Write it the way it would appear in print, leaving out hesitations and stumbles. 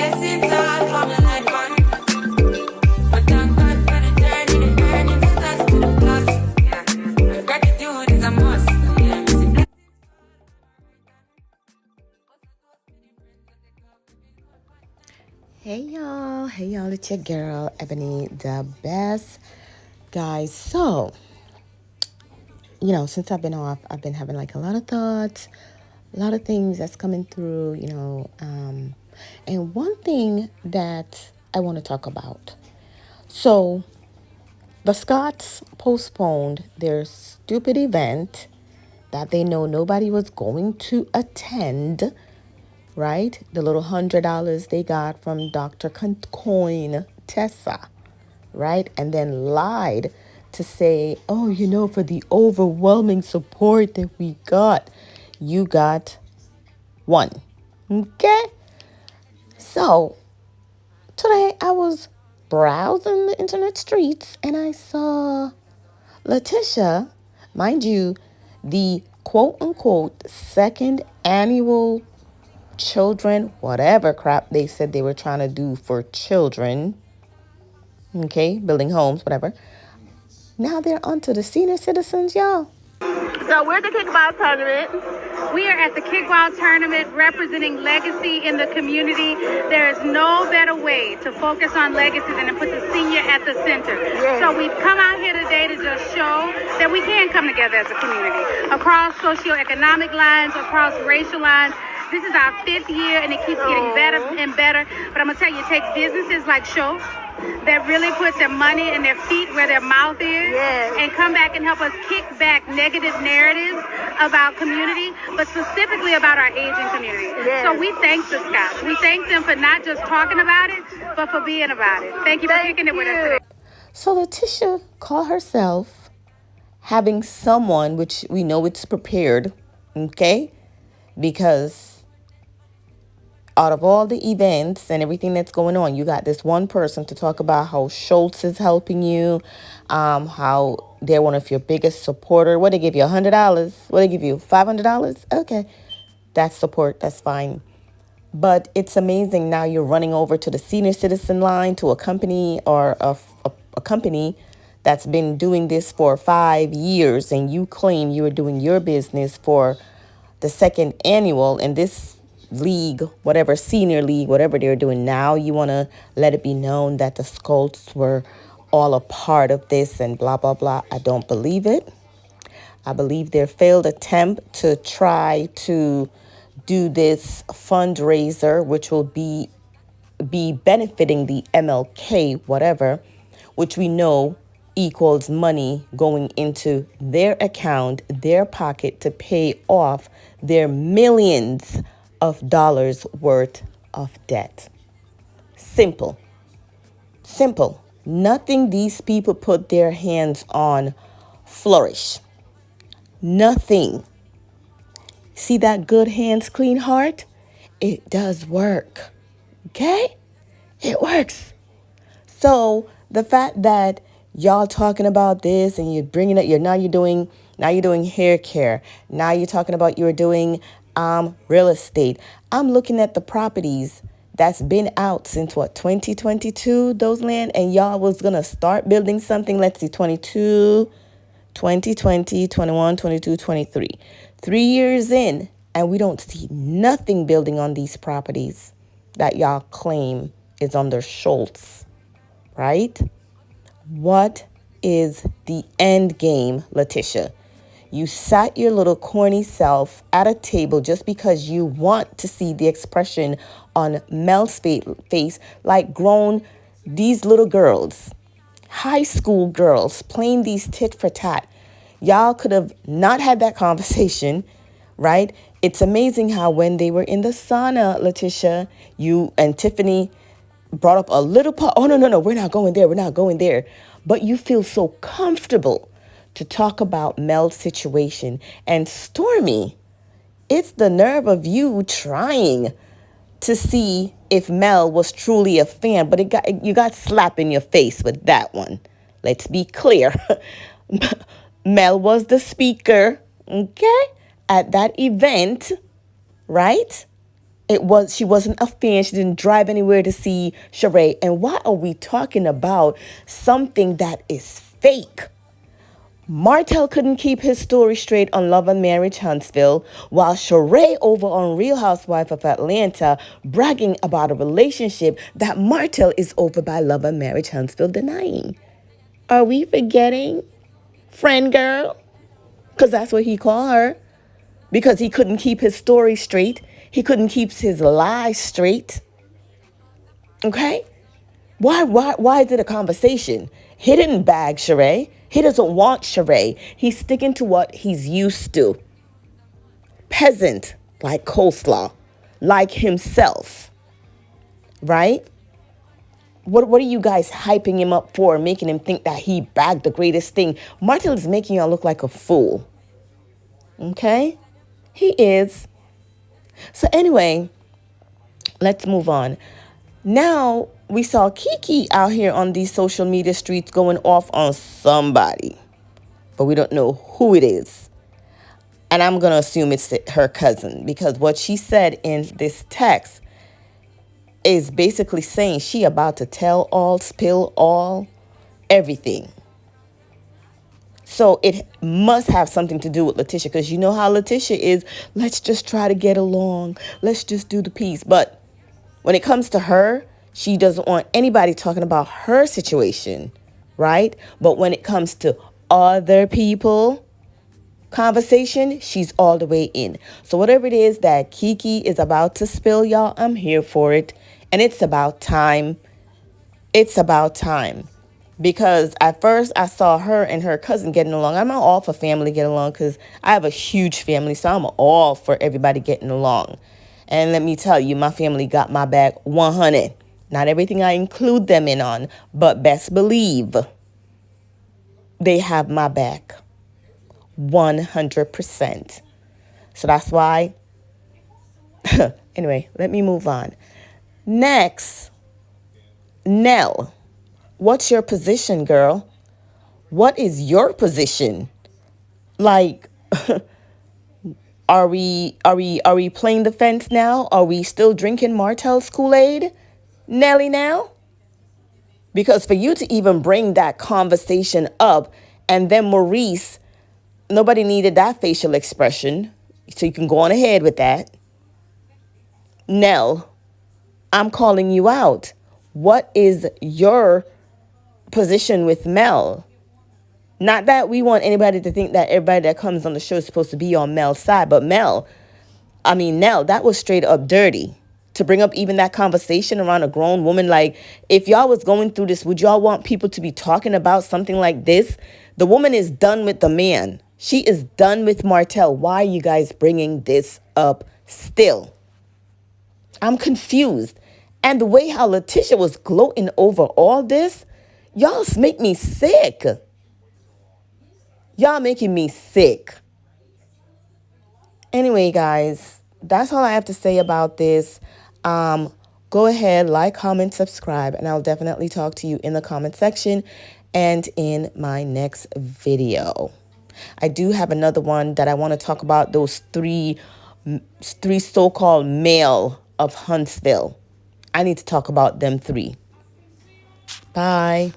blessings all coming like fun. But thank God for the journey, the earnings, the dust to the plus. Yeah. Gratitude is a must. Yeah. Hey y'all, it's your girl Ebony the best. Guys, so since I've been off, I've been having like a lot of thoughts, a lot of things that's coming through, and one thing that I want to talk about. So the Scotts postponed their stupid event that they know nobody was going to attend, right? The little $100 they got from Dr. Coin Tessa, right? And then lied to say, oh, for the overwhelming support that we got, you got one. Okay? So today I was browsing the internet streets and I saw Letitia, mind you, the quote unquote second annual children, whatever crap they said they were trying to do for children, okay, building homes, whatever. Now they're onto the senior citizens, y'all. So we're at the kickball tournament. We are at the kickball tournament representing legacy in the community. There is no better way to focus on legacy than to put the senior at the center. Yes. So we've come out here today to just show that we can come together as a community across socioeconomic lines, across racial lines. This is our 5th year and it keeps getting better and better. But I'm going to tell you, it takes businesses like Schotz that really put their money and their feet where their mouth is, yes, and come back and help us kick back negative narratives about community, but specifically about our aging community. Yes. So we thank the Scotts. We thank them for not just talking about it, but for being about it. Thank you for kicking it with us today. So Letitia called herself having someone, which we know it's prepared, okay, because out of all the events and everything that's going on, you got this one person to talk about how Schotz is helping you, how they're one of your biggest supporter. What, they give you $100? What, they give you $500? Okay, that's support. That's fine. But it's amazing now you're running over to the senior citizen line to a company or a company that's been doing this for 5 years, and you claim you were doing your business for the second annual, and this league, whatever, senior league, whatever they're doing now, you want to let it be known that the Schotz were all a part of this and blah, blah, blah. I don't believe it. I believe their failed attempt to try to do this fundraiser, which will be benefiting the MLK, whatever, which we know equals money going into their account, their pocket, to pay off their millions of dollars worth of debt. Simple. Nothing these people put their hands on flourish. Nothing. See that good hands, clean heart? It does work. Okay? It works. So the fact that y'all talking about this and you're bringing it, you're doing hair care. Now you're talking about you're doing real estate. I'm looking at the properties that's been out since 2022, those land, and y'all was gonna start building something. Let's see, 22, 2020, 21, 22, 23. 3 years in, and we don't see nothing building on these properties that y'all claim is under Schotz, right? What is the end game, Letitia? You sat your little corny self at a table just because you want to see the expression on Mel's face, like these little girls, high school girls, playing these tit for tat. Y'all could have not had that conversation, right? It's amazing how when they were in the sauna, Letitia, you and Tiffany brought up a little part. Oh, no, we're not going there. But you feel so comfortable to talk about Mel's situation. And Stormy, it's the nerve of you trying to see if Mel was truly a fan, but you got slapped in your face with that one. Let's be clear. Mel was the speaker, okay, at that event, right? She wasn't a fan. She didn't drive anywhere to see Sheree. And why are we talking about something that is fake? Martell couldn't keep his story straight on Love and Marriage Huntsville, while Sheree over on Real Housewife of Atlanta bragging about a relationship that Martell is over by Love and Marriage Huntsville denying. Are we forgetting friend girl? Because that's what he called her. Because he couldn't keep his story straight. He couldn't keep his lies straight. Okay? Why is it a conversation? He didn't bag Sheree. He doesn't want Sheree. He's sticking to what he's used to. Peasant, like coleslaw, like himself. Right? What are you guys hyping him up for, making him think that he bagged the greatest thing? Martell is making y'all look like a fool. Okay? He is. So anyway, let's move on. Now, we saw Kiki out here on these social media streets going off on somebody. But we don't know who it is. And I'm going to assume it's her cousin. Because what she said in this text is basically saying she about to tell all, spill all, everything. So it must have something to do with Letitia. Because you know how Letitia is. Let's just try to get along. Let's just do the peace. But when it comes to her, she doesn't want anybody talking about her situation, right? But when it comes to other people conversation, she's all the way in. So whatever it is that Kiki is about to spill, y'all, I'm here for it. And it's about time. It's about time. Because at first I saw her and her cousin getting along. I'm not all for family getting along because I have a huge family. So I'm all for everybody getting along. And let me tell you, my family got my back 100. Not everything I include them in on, but best believe they have my back 100%. So that's why. Anyway, let me move on. Next, Nell. What's your position, girl? What is your position? Like, Are we playing the fence now? Are we still drinking Martell's Kool-Aid? Nelly now? Because for you to even bring that conversation up, and then Maurice, nobody needed that facial expression, so you can go on ahead with that. Nell, I'm calling you out. What is your position with Mel? Not that we want anybody to think that everybody that comes on the show is supposed to be on Mel's side, but Nell, that was straight up dirty. To bring up even that conversation around a grown woman, like, if y'all was going through this, would y'all want people to be talking about something like this? The woman is done with the man. She is done with Martell. Why are you guys bringing this up still? I'm confused. And the way how Letitia was gloating over all this, y'all make me sick. Y'all making me sick. Anyway, guys, that's all I have to say about this. Go ahead, like, comment, subscribe, and I'll definitely talk to you in the comment section and in my next video. I do have another one that I want to talk about, those three so-called male of Huntsville. I need to talk about them three. Bye.